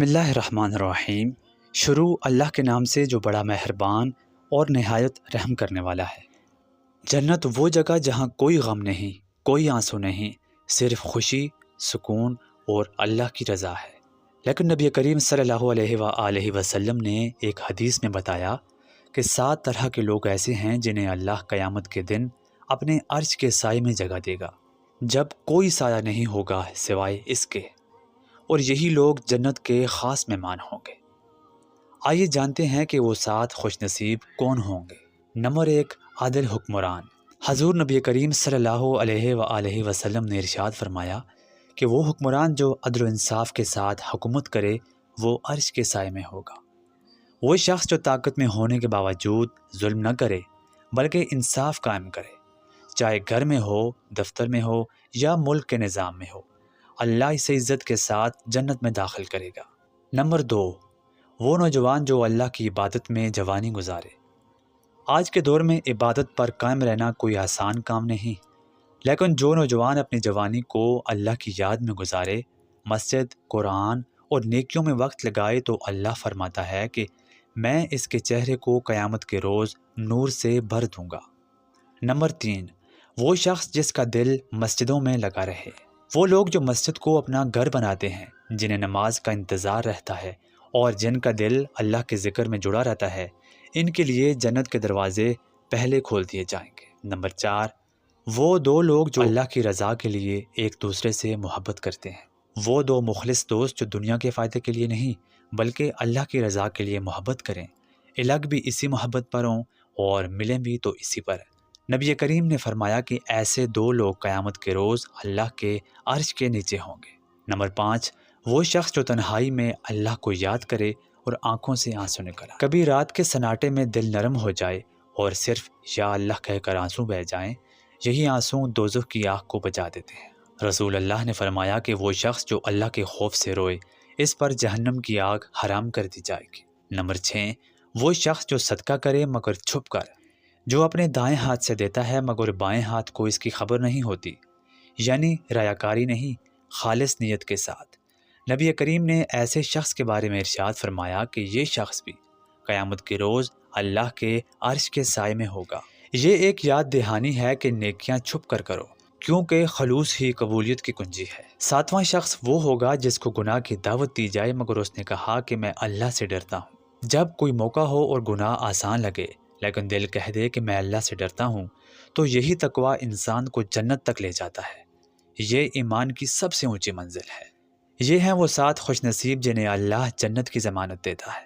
بسم اللہ الرحمن الرحیم۔ شروع اللہ کے نام سے جو بڑا مہربان اور نہایت رحم کرنے والا ہے۔ جنت وہ جگہ جہاں کوئی غم نہیں، کوئی آنسو نہیں، صرف خوشی، سکون اور اللہ کی رضا ہے۔ لیکن نبی کریم صلی اللہ علیہ وآلہ وسلم نے ایک حدیث میں بتایا کہ 7 طرح کے لوگ ایسے ہیں جنہیں اللہ قیامت کے دن اپنے عرش کے سائے میں جگہ دے گا، جب کوئی سایہ نہیں ہوگا سوائے اس کے، اور یہی لوگ جنت کے خاص مہمان ہوں گے۔ آئیے جانتے ہیں کہ وہ 7 خوش نصیب کون ہوں گے۔ نمبر 1، عادل حکمران۔ حضور نبی کریم صلی اللہ علیہ وآلہ وسلم نے ارشاد فرمایا کہ وہ حکمران جو عدل و انصاف کے ساتھ حکومت کرے وہ عرش کے سائے میں ہوگا۔ وہ شخص جو طاقت میں ہونے کے باوجود ظلم نہ کرے بلکہ انصاف قائم کرے، چاہے گھر میں ہو، دفتر میں ہو یا ملک کے نظام میں ہو، اللہ اسے عزت کے ساتھ جنت میں داخل کرے گا۔ نمبر 2، وہ نوجوان جو اللہ کی عبادت میں جوانی گزارے۔ آج کے دور میں عبادت پر قائم رہنا کوئی آسان کام نہیں، لیکن جو نوجوان اپنی جوانی کو اللہ کی یاد میں گزارے، مسجد، قرآن اور نیکیوں میں وقت لگائے، تو اللہ فرماتا ہے کہ میں اس کے چہرے کو قیامت کے روز نور سے بھر دوں گا۔ نمبر 3، وہ شخص جس کا دل مسجدوں میں لگا رہے۔ وہ لوگ جو مسجد کو اپنا گھر بناتے ہیں، جنہیں نماز کا انتظار رہتا ہے اور جن کا دل اللہ کے ذکر میں جڑا رہتا ہے، ان کے لیے جنت کے دروازے پہلے کھول دیے جائیں گے۔ نمبر 4، وہ 2 لوگ جو اللہ کی رضا کے لیے ایک دوسرے سے محبت کرتے ہیں۔ وہ 2 مخلص دوست جو دنیا کے فائدے کے لیے نہیں بلکہ اللہ کی رضا کے لیے محبت کریں، الگ بھی اسی محبت پر ہوں اور ملیں بھی تو اسی پر۔ نبی کریم نے فرمایا کہ ایسے 2 لوگ قیامت کے روز اللہ کے عرش کے نیچے ہوں گے۔ نمبر 5، وہ شخص جو تنہائی میں اللہ کو یاد کرے اور آنکھوں سے آنسو نکل آئے۔ کبھی رات کے سناٹے میں دل نرم ہو جائے اور صرف یا اللہ کہہ کر آنسو بہہ جائیں، یہی آنسو دوزخ کی آگ کو بجھا دیتے ہیں۔ رسول اللہ نے فرمایا کہ وہ شخص جو اللہ کے خوف سے روئے، اس پر جہنم کی آگ حرام کر دی جائے گی۔ نمبر 6، وہ شخص جو صدقہ کرے مگر چھپ کر، جو اپنے دائیں ہاتھ سے دیتا ہے مگر بائیں ہاتھ کو اس کی خبر نہیں ہوتی، یعنی ریاکاری نہیں، خالص نیت کے ساتھ۔ نبی کریم نے ایسے شخص کے بارے میں ارشاد فرمایا کہ یہ شخص بھی قیامت کے روز اللہ کے عرش کے سائے میں ہوگا۔ یہ ایک یاد دہانی ہے کہ نیکیاں چھپ کر کرو، کیونکہ خلوص ہی قبولیت کی کنجی ہے۔ 7واں شخص وہ ہوگا جس کو گناہ کی دعوت دی جائے مگر اس نے کہا کہ میں اللہ سے ڈرتا ہوں۔ جب کوئی موقع ہو اور گناہ آسان لگے لیکن دل کہہ دے کہ میں اللہ سے ڈرتا ہوں، تو یہی تقویٰ انسان کو جنت تک لے جاتا ہے۔ یہ ایمان کی سب سے اونچی منزل ہے۔ یہ ہیں وہ 7 خوش نصیب جنہیں اللہ جنت کی ضمانت دیتا ہے۔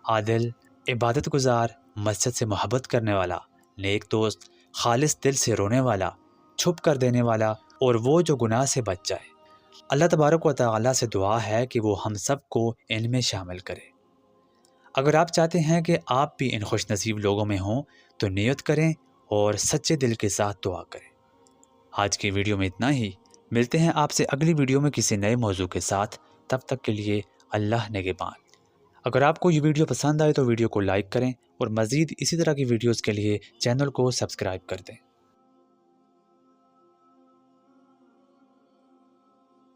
عادل، عبادت گزار، مسجد سے محبت کرنے والا، نیک دوست، خالص دل سے رونے والا، چھپ کر دینے والا، اور وہ جو گناہ سے بچ جائے۔ اللہ تبارک و تعالیٰ سے دعا ہے کہ وہ ہم سب کو ان میں شامل کرے۔ اگر آپ چاہتے ہیں کہ آپ بھی ان خوش نصیب لوگوں میں ہوں تو نیت کریں اور سچے دل کے ساتھ دعا کریں۔ آج کی ویڈیو میں اتنا ہی، ملتے ہیں آپ سے اگلی ویڈیو میں کسی نئے موضوع کے ساتھ۔ تب تک کے لیے اللہ نگہبان۔ اگر آپ کو یہ ویڈیو پسند آئے تو ویڈیو کو لائک کریں اور مزید اسی طرح کی ویڈیوز کے لیے چینل کو سبسکرائب کر دیں۔